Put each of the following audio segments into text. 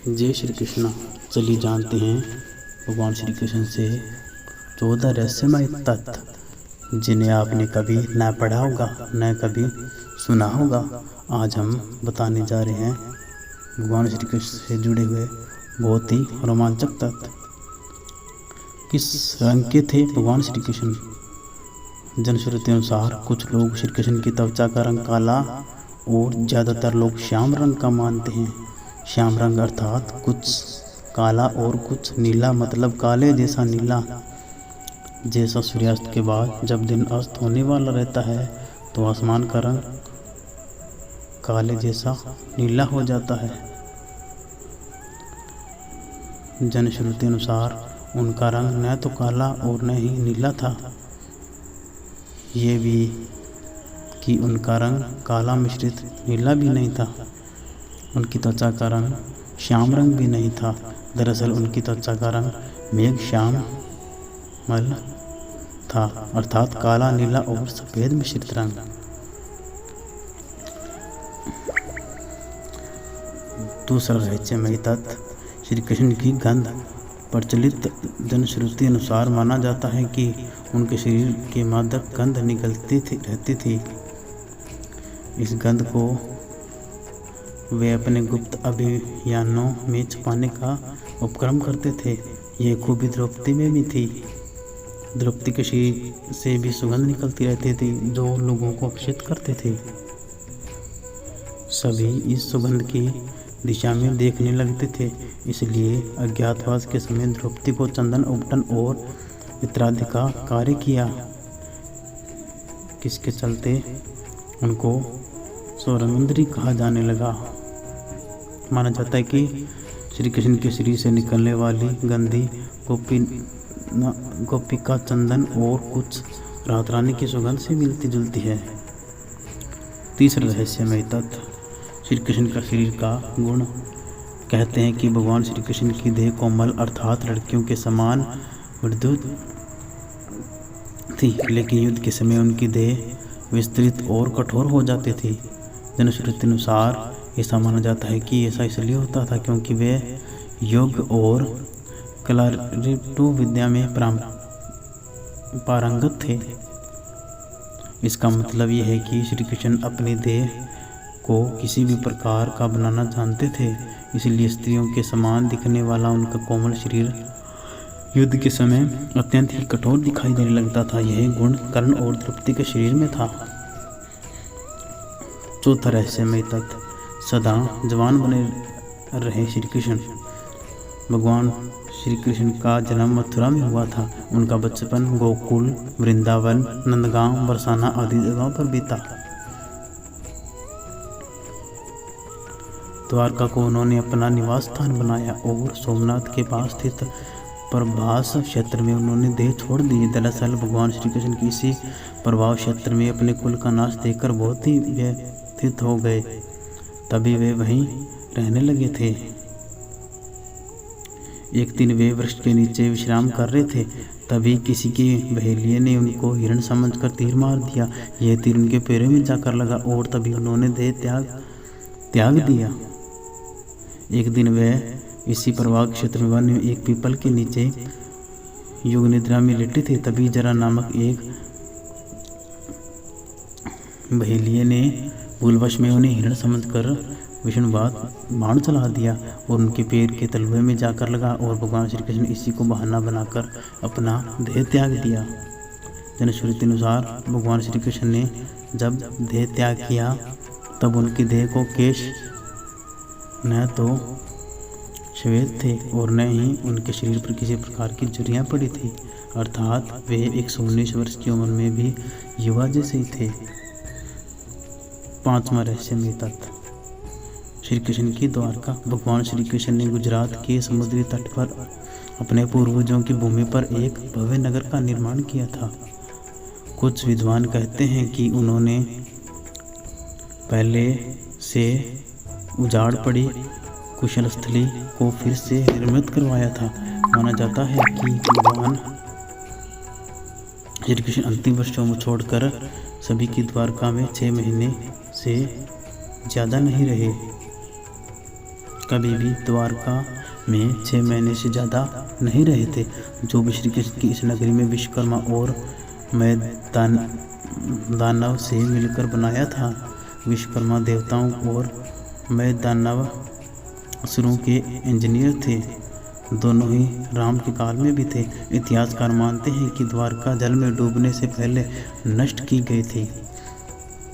जय श्री कृष्ण। चलिए जानते हैं भगवान श्री कृष्ण से 14 रहस्यमय तत्व जिन्हें आपने कभी न पढ़ा होगा न कभी सुना होगा। आज हम बताने जा रहे हैं भगवान श्री कृष्ण से जुड़े हुए बहुत ही रोमांचक तत्व। किस रंग के थे भगवान श्री कृष्ण? जनश्रुति अनुसार कुछ लोग श्री कृष्ण की त्वचा का रंग काला और ज़्यादातर लोग श्याम रंग का मानते हैं। श्याम रंग अर्थात कुछ काला और कुछ नीला, मतलब काले जैसा नीला। जैसा सूर्यास्त के बाद जब दिन अस्त होने वाला रहता है तो आसमान का रंग काले जैसा नीला हो जाता है। जनश्रुति अनुसार उनका रंग न तो काला और न ही नीला था, ये भी कि उनका रंग काला मिश्रित नीला भी नहीं था। उनकी त्वचा का रंग श्याम रंग भी नहीं था। दरअसल उनकी त्वचा का रंग मेघ श्यामल था, अर्थात काला, नीला और सफेद मिश्रित रंग। दूसरा रहस्यमय तत्व, श्री कृष्ण की गंध। प्रचलित जनश्रुति अनुसार माना जाता है कि उनके शरीर के मादक गंध निकलती रहती थी। इस गंध को वे अपने गुप्त अभियानों में छुपाने का उपक्रम करते थे। यह खूबी द्रौपदी में भी थी। द्रौपदी के शरीर से भी सुगंध निकलती रहती थी जो लोगों को आकर्षित करते थे। सभी इस सुगंध की दिशा में देखने लगते थे। इसलिए अज्ञातवास के समय द्रौपदी को चंदन, उपटन और इत्रादि का कार्य किया, किसके चलते उनको सौरमंद्री कहा जाने लगा। माना जाता है कि श्री कृष्ण के शरीर से निकलने वाली गंधी गोपिका चंदन और कुछ रात रानी की सुगंध से मिलती जुलती है। तीसरा रहस्यमय तत्व, श्री कृष्ण का शरीर का गुण। कहते हैं कि भगवान श्री कृष्ण की देह कोमल अर्थात लड़कियों के समान मृदु थी, लेकिन युद्ध के समय उनकी देह विस्तृत और कठोर हो जाती थी। जनश्रुति अनुसार ऐसा माना जाता है कि ऐसा इसलिए होता था क्योंकि वे योग और कलारिटु विद्या में पारंगत थे। इसका मतलब यह है कि श्री कृष्ण अपनी देह को किसी भी प्रकार का बनाना जानते थे। इसलिए स्त्रियों के समान दिखने वाला उनका कोमल शरीर युद्ध के समय अत्यंत ही कठोर दिखाई देने लगता था। यह गुण कर्ण और द्रौपदी के शरीर में था। चौथा रहस्यमय तत्व, सदा जवान बने रहे श्री कृष्ण। भगवान श्री कृष्ण का जन्म मथुरा में हुआ था। उनका बचपन गोकुल, वृंदावन, नंदगांव, बरसाना आदि जगहों पर बीता। द्वारका को उन्होंने अपना निवास स्थान बनाया और सोमनाथ के पास स्थित प्रभास क्षेत्र में उन्होंने देह छोड़ दी। दरअसल भगवान श्री कृष्ण की इसी प्रभाव क्षेत्र में अपने कुल का नाश देखकर बहुत ही व्यथित हो गए। तभी वे वहीं रहने लगे थे। एक दिन वे वृक्ष के नीचे विश्राम कर रहे थे, तभी किसी के बहेलिये ने उनको हिरण समझकर तीर मार दिया। यह तीर उनके पैरों में जाकर लगा और तभी उन्होंने देह त्याग दिया। एक दिन वे इसी प्रभाग क्षेत्र में वन में एक पीपल के नीचे योग निद्रा में लेटे थे। तभी जरा नामक एक बहेलिये ने भूलवश में उन्हें हिरण समझकर विष्णुवाद बाण चला दिया और उनके पैर के तलवे में जाकर लगा और भगवान श्री कृष्ण इसी को बहाना बनाकर अपना देह त्याग दिया। जनश्रुति अनुसार भगवान श्री कृष्ण ने जब देह त्याग किया तब उनकी देह को केश न तो श्वेत थे और न ही उनके शरीर पर किसी प्रकार की झुर्रियाँ पड़ी थी, अर्थात वे 119 वर्ष की उम्र में भी युवा जैसे ही थे। पांचवा रहस्यमय तत्व, श्री कृष्ण की द्वारका। भगवान श्री कृष्ण ने गुजरात के समुद्री तट पर अपने पूर्वजों की भूमि पर एक भव्य नगर का निर्माण किया था। कुछ विद्वान कहते हैं कि उन्होंने पहले से उजाड़ पड़ी कुशल स्थली को फिर से निर्मित करवाया था। माना जाता है कि भगवान श्री कृष्ण अंतिम वर्षों में छोड़कर सभी की द्वारका में 6 महीने से ज़्यादा नहीं रहे। कभी भी द्वारका में 6 महीने से ज़्यादा नहीं रहे थे। जो भी श्री कृष्ण की इस नगरी में विश्वकर्मा और मैं दानव से मिलकर बनाया था। विश्वकर्मा देवताओं और मैं दानव असुरों के इंजीनियर थे। दोनों ही राम के काल में भी थे। इतिहासकार मानते हैं कि द्वारका जल में डूबने से पहले नष्ट की गई थी।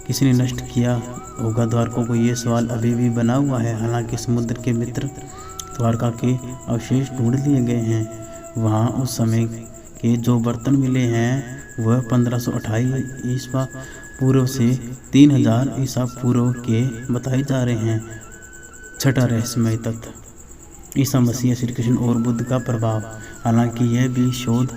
किसने नष्ट किया होगा द्वारका को, ये सवाल अभी भी बना हुआ है। हालांकि समुद्र के मित्र द्वारका के अवशेष ढूंढ लिए गए हैं। वहाँ उस समय के जो बर्तन मिले हैं वह 1528 ईसा पूर्व से 3000 ईसा पूर्व के बताए जा रहे हैं। छठा रहस्यमय तथ्य, ईसा मसीह, श्री कृष्ण और बुद्ध का प्रभाव। हालांकि यह भी शोध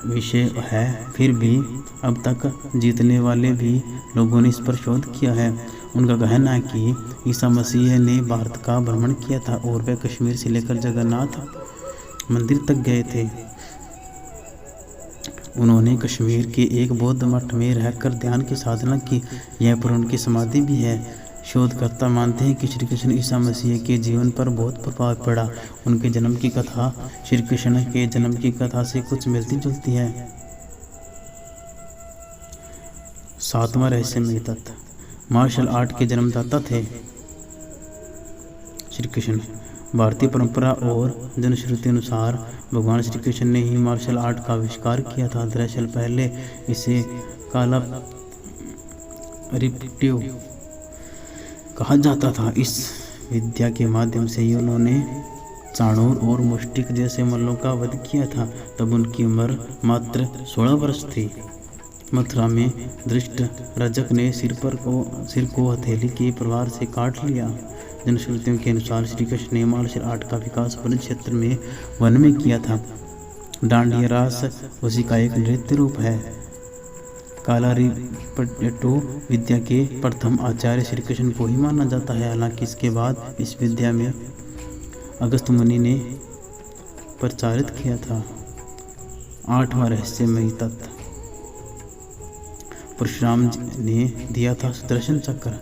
विषय है, फिर भी अब तक जीतने वाले भी लोगों ने इस पर शोध किया है। उनका कहना है कि ईसा मसीह ने भारत का भ्रमण किया था और वे कश्मीर से लेकर जगन्नाथ मंदिर तक गए थे। उन्होंने कश्मीर के एक बौद्ध मठ में रहकर ध्यान की साधना की। यह पर उनकी समाधि भी है। शोधकर्ता मानते हैं कि श्री कृष्ण ईसा मसीह के जीवन पर बहुत प्रभाव पड़ा। उनके जन्म की कथा श्री कृष्ण के जन्म की कथा से कुछ मिलती जुलती है। सातवां रहस्यमय तथ्य, मार्शल आर्ट के जन्मदाता थे श्री कृष्ण। भारतीय परंपरा और जनश्रुति अनुसार भगवान श्री कृष्ण ने ही मार्शल आर्ट का आविष्कार किया था। दरअसल पहले इसे काला रिप्टिव कहा जाता था। इस विद्या के माध्यम से ही उन्होंने चाणूर और मुष्टिक जैसे मल्लों का वध किया था। तब उनकी उम्र मात्र 16 वर्ष थी। मथुरा में दृष्ट रजक ने सिर को हथेली के प्रहार से काट लिया। जनश्रुतियों के अनुसार श्री कृष्ण ने मार्शल आर्ट का विकास वन क्षेत्र में वन में किया था। डांडिया रास उसी का एक नृत्य रूप है। कालारिपट्टू विद्या के प्रथम आचार्य श्री कृष्ण को ही माना जाता है। हालांकि इसके बाद इस विद्या में अगस्त मुनि ने प्रचारित किया था। आठवां रहस्यमय तथ्य, परशुराम ने दिया था सुदर्शन चक्र।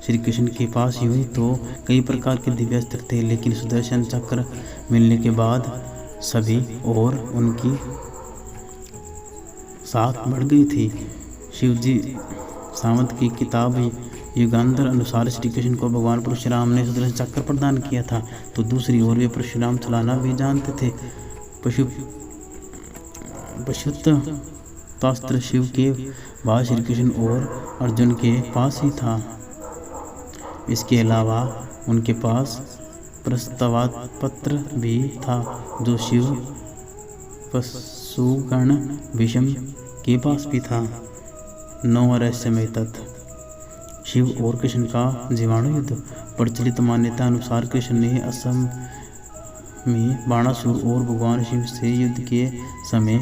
श्री कृष्ण के पास यूं तो कई प्रकार के दिव्यास्त्र थे, लेकिन सुदर्शन चक्र मिलने के बाद सभी और उनकी साख बढ़ गई थी। शिवजी सावंत की किताब युगांतर अनुसार श्री कृष्ण को भगवान परशुराम ने सुदर्शन चक्र प्रदान किया था, तो दूसरी ओर वे परशुराम चलाना भी जानते थे। पाशुपतास्त्र शिव के बाद श्री कृष्ण और अर्जुन के पास ही था। इसके अलावा उनके पास प्रस्तावपत्र भी था जो शिव पशुगण भीष्म के पास भी था। 9वां रहस्यमय तथ्य, शिव और कृष्ण का जीवाणु युद्ध। प्रचलित मान्यता अनुसार कृष्ण ने असम में बाणासुर और भगवान शिव से युद्ध के समय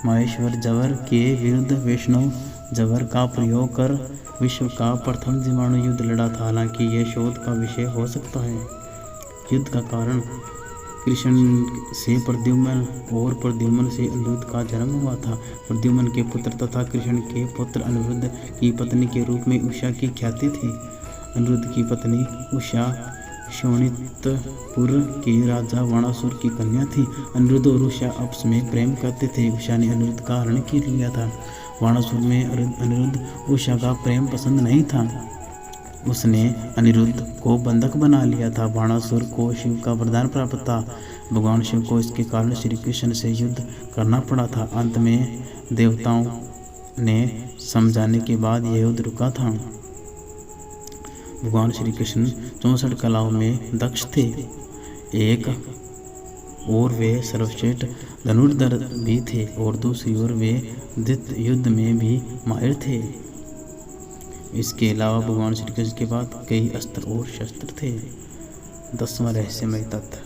माहेश्वर जवर के विरुद्ध वैष्णव जवर का प्रयोग कर विश्व का प्रथम जीवाणु युद्ध लड़ा था। हालांकि यह शोध का विषय हो सकता है। युद्ध का कारण कृष्ण से प्रद्युम्न और प्रद्युम्न से अनिरुद्ध का जन्म हुआ था। प्रद्युम्न के पुत्र तथा कृष्ण के पुत्र अनिरुद्ध की पत्नी के रूप में उषा की ख्याति थी। अनिरुद्ध की पत्नी उषा शोणितपुर के राजा बाणासुर की कन्या थी। अनिरुद्ध और उषा आपस में प्रेम करते थे। उषा ने अनिरुद्ध का हरण कर लिया था। बाणासुर में अनिरुद्ध उषा का प्रेम पसंद नहीं था। उसने अनिरुद्ध को बंधक बना लिया था। बाणासुर को शिव का वरदान प्राप्त था। भगवान शिव को इसके कारण श्री कृष्ण से युद्ध करना पड़ा था। अंत में देवताओं ने समझाने के बाद यह युद्ध रुका था। भगवान श्री कृष्ण 64 कलाओं में दक्ष थे। एक और वे सर्वश्रेष्ठ धनुर्धर भी थे और दूसरी ओर वे द्वितीय युद्ध में भी माहिर थे। इसके अलावा भगवान श्री कृष्ण के बाद कई अस्त्र और शस्त्र थे। 10वां रहस्यमय तथ्य,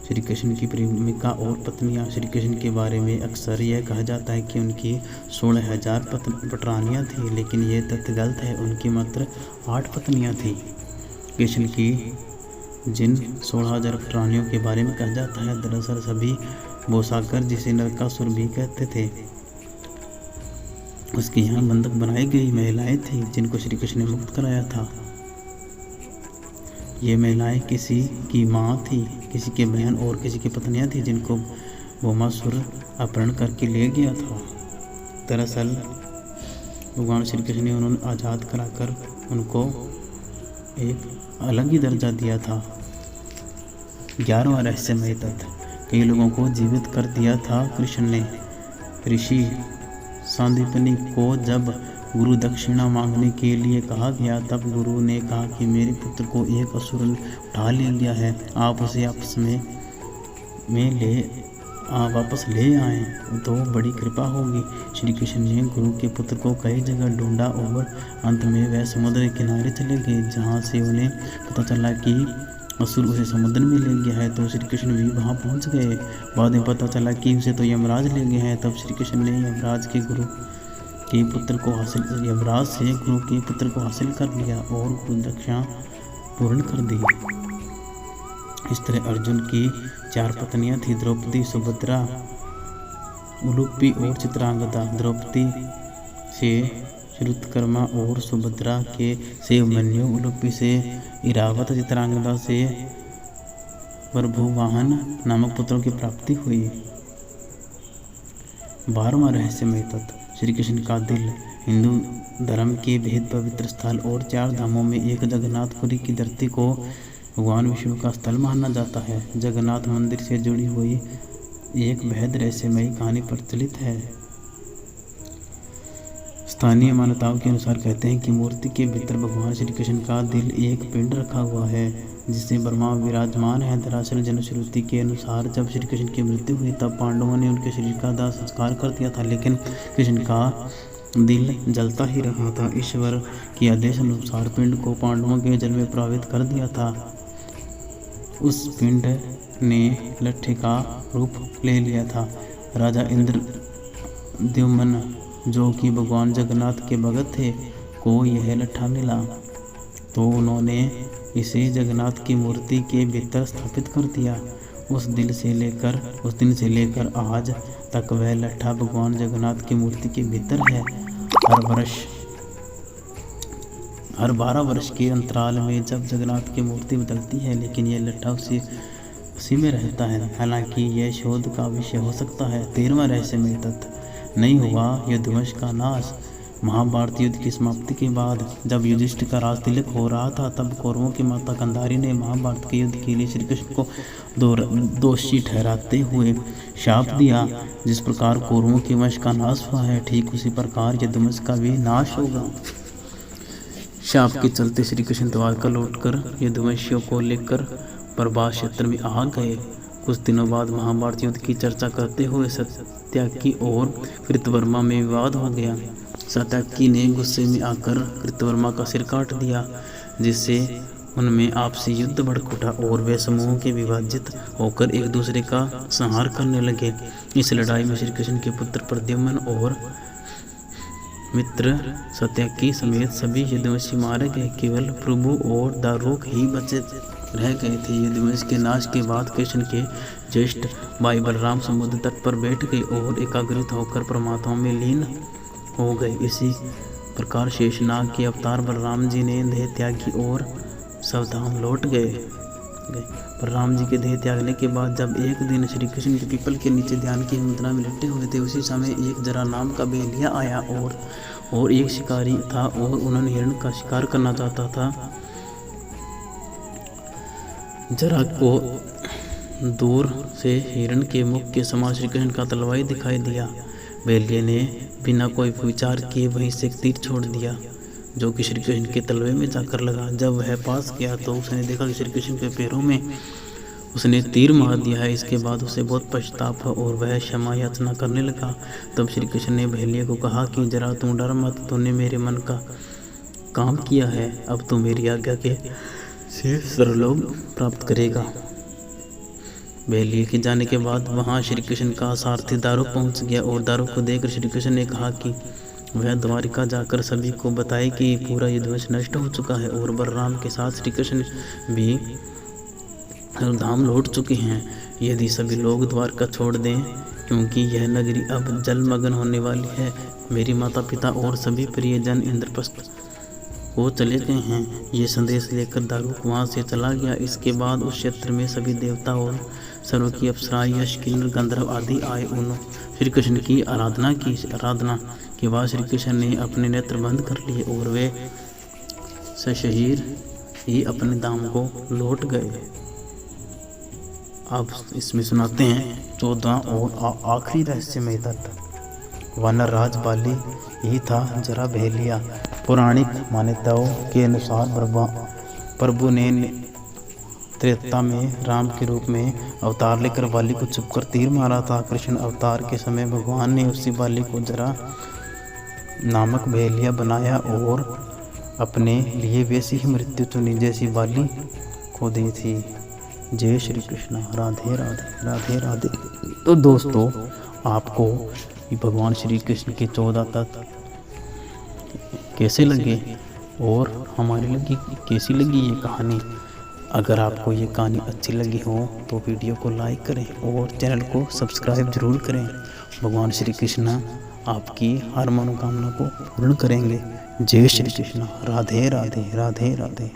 श्री कृष्ण की प्रेमिका और पत्नियां। श्री कृष्ण के बारे में अक्सर यह कहा जाता है कि उनकी 16,000 पटरानियाँ थीं, लेकिन यह तथ्य गलत है। उनकी मात्र 8 पत्नियां थीं। कृष्ण की जिन 16,000 पटरानियों के बारे में कहा जाता है, दरअसल सभी भोसागर, जिसे नरकासुर भी कहते थे, उसके यहाँ बंधक बनाई गई महिलाएं थीं जिनको श्री कृष्ण ने मुक्त कराया था। ये महिलाएं किसी की माँ थी, किसी के बहन और किसी की पत्नियां थी जिनको भौमासुर अपहरण करके ले गया था। दरअसल भगवान श्री कृष्ण ने उन्हें आज़ाद कराकर उनको एक अलग ही दर्जा दिया था। 11वां रहस्यमय तथ्य, कई लोगों को जीवित कर दिया था कृष्ण ने। ऋषि सांदीपनि को जब गुरु दक्षिणा मांगने के लिए कहा गया तब गुरु ने कहा कि मेरे पुत्र को एक असुर उठा ले गया है, आप उसे वापस ले आए तो बड़ी कृपा होगी। श्री कृष्ण ने गुरु के पुत्र को कई जगह ढूंढा और अंत में वह समुद्र के किनारे चले गए, जहाँ से उन्हें पता चला कि असुर उसे समुद्र में ले गया है। तो श्री कृष्ण भी वहाँ पहुँच गए। बाद में पता चला कि उसे तो यमराज ले गए हैं। तब श्री कृष्ण ने यमराज से गुरु के पुत्र को हासिल कर लिया और गुरु दक्षिणा पूर्ण कर दी। इस तरह अर्जुन की 4 पत्नियां थी, द्रौपदी, सुभद्रा, उलूपी और चित्रांगदा। द्रौपदी से श्रुतकर्मा और सुभद्रा से अभिमन्यु, उलूपी से इरावत, चित्रांगदा से प्रभुवाहन नामक पुत्रों की प्राप्ति हुई। 12वां रहस्यमय तत्व, श्री कृष्ण का दिल। हिंदू धर्म के बेहद पवित्र स्थल और 4 धामों में एक जगन्नाथपुरी की धरती को भगवान विष्णु का स्थल माना जाता है। जगन्नाथ मंदिर से जुड़ी हुई एक बेहद रहस्यमयी कहानी प्रचलित है। स्थानीय मान्यताओं के अनुसार कहते हैं कि मूर्ति के भीतर भगवान श्री कृष्ण का दिल एक पिंड रखा हुआ है जिससे ब्रह्मा विराजमान है। दरअसल जनश्रुति के अनुसार जब श्री कृष्ण की मृत्यु हुई तब पांडवों ने उनके शरीर का दाह संस्कार कर दिया था, लेकिन कृष्ण का दिल जलता ही रहा था। ईश्वर के आदेश अनुसार पिंड को पांडवों के जल में प्रवाहित कर दिया था। उस पिंड ने लट्ठे का रूप ले लिया था। राजा इंद्रद्युम्न, जो कि भगवान जगन्नाथ के भगत थे, को यह लट्ठा मिला तो उन्होंने इसे जगन्नाथ की मूर्ति के भीतर स्थापित कर दिया। उस दिन से लेकर आज तक वह लट्ठा भगवान जगन्नाथ की मूर्ति के भीतर है। हर 12 वर्ष के अंतराल में जब जगन्नाथ की मूर्ति बदलती है, लेकिन यह लट्ठा उसी में रहता है। हालांकि यह शोध का विषय हो सकता है। 13वां रहस्यमय तथ्य, नहीं हुआ यदुवंश का नाश। महाभारत युद्ध की समाप्ति के बाद जब युधिष्ठिर का राज तिलक हो रहा था तब कौरवों की माता गांधारी ने महाभारत के युद्ध के लिए श्री कृष्ण को दोषी ठहराते हुए शाप दिया। जिस प्रकार कौरवों के वंश का नाश हुआ है, ठीक उसी प्रकार यदुवंश का भी नाश होगा। शाप के चलते श्री कृष्ण द्वारका लौटकर यदुवंशियों को लेकर प्रभास क्षेत्र में आ गए। कुछ दिनों बाद महाभारत युद्ध की चर्चा करते हुए सत्यकी और कृतवर्मा में विवाद हो गया। सत्यकी ने गुस्से में आकर कृतवर्मा का सिर काट दिया, जिससे उनमें आपसी युद्ध भड़क उठा और वे समूहों के विभाजित होकर एक दूसरे का संहार करने लगे। इस लड़ाई में श्री कृष्ण के पुत्र प्रद्युम्न और मित्र सत्यकी समेत सभी यदुवंशी मारे गए। केवल प्रभु और दारुक ही बचे रह गए थे। यदुवंश के नाश के बाद कृष्ण के ज्येष्ठ भाई बलराम समुद्र तट पर बैठ गए और एकाग्रित होकर परमात्मा में लीन हो गए। इसी प्रकार शेषनाग के अवतार बलराम जी ने देह त्याग की और स्वधाम लौट गए। बलराम जी के देह त्यागने के बाद जब एक दिन श्री कृष्ण के पीपल के नीचे ध्यान की मुद्रा में लेटे हुए थे, उसी समय एक जरा नाम का भेड़िया आया और एक शिकारी था और उन्होंने हिरण का शिकार करना चाहता था। जरा को दूर से हिरण के मुख के समान श्री कृष्ण का तलवार दिखाई दिया। भेड़िए ने बिना कोई विचार किए वहीं से एक तीर छोड़ दिया, जो कि श्री कृष्ण के तलवे में जाकर लगा। जब वह पास गया तो उसने देखा कि श्री कृष्ण के पैरों में उसने तीर मार दिया है। इसके बाद उसे बहुत पछतावा हुआ और वह क्षमा याचना करने लगा। तब श्री कृष्ण ने भेड़िए को कहा कि जरा तू डर मत, तूने मेरे मन का काम किया है, अब तू मेरी आज्ञा के से सर्वलोक प्राप्त करेगा। भेड़िए के जाने के बाद वहां श्री कृष्ण का सारथी दारुक पहुंच गया और दारुक को देखकर श्री कृष्ण ने कहा कि वह द्वारिका जाकर सभी को बताए कि पूरा यदुवंश नष्ट हो चुका है और बलराम के साथ श्री कृष्ण भी धाम लौट चुके हैं। यदि सभी लोग द्वारका छोड़ दें, क्योंकि यह नगरी अब जलमग्न होने वाली है। मेरी माता पिता और सभी प्रियजन इंद्रप्रस्थ वो चले गए हैं। ये संदेश लेकर दारुक वहाँ से चला गया। इसके बाद उस क्षेत्र में सभी देवता और सर्व की अप्सरा, यश, किन्नर, गंधर्व आदि आए। उन्होंने श्री कृष्ण की आराधना के बाद श्री कृष्ण ने अपने नेत्र बंद कर लिए और वे सशरीर ही अपने धाम को लौट गए। अब इसमें सुनाते हैं 14 और आखिरी रहस्यमय तत्व। वानर राज बाली ही था जरा बहेलिया। पौराणिक मान्यताओं के अनुसार प्रभु ने त्रेता में राम के रूप में अवतार लेकर बाली को छुपकर तीर मारा था। कृष्ण अवतार के समय भगवान ने उसी बाली को जरा नामक बहेलिया बनाया और अपने लिए वैसी ही मृत्यु चुनी जैसी बाली को दी थी। जय श्री कृष्ण। राधे राधे राधे राधे। तो दोस्तों, आपको भगवान श्री कृष्ण के 14 तत्व कैसे लगे और हमारे लगी कैसी लगी ये कहानी। अगर आपको ये कहानी अच्छी लगी हो तो वीडियो को लाइक करें और चैनल को सब्सक्राइब जरूर करें। भगवान श्री कृष्ण आपकी हर मनोकामना को पूर्ण करेंगे। जय श्री कृष्ण। राधे राधे राधे राधे।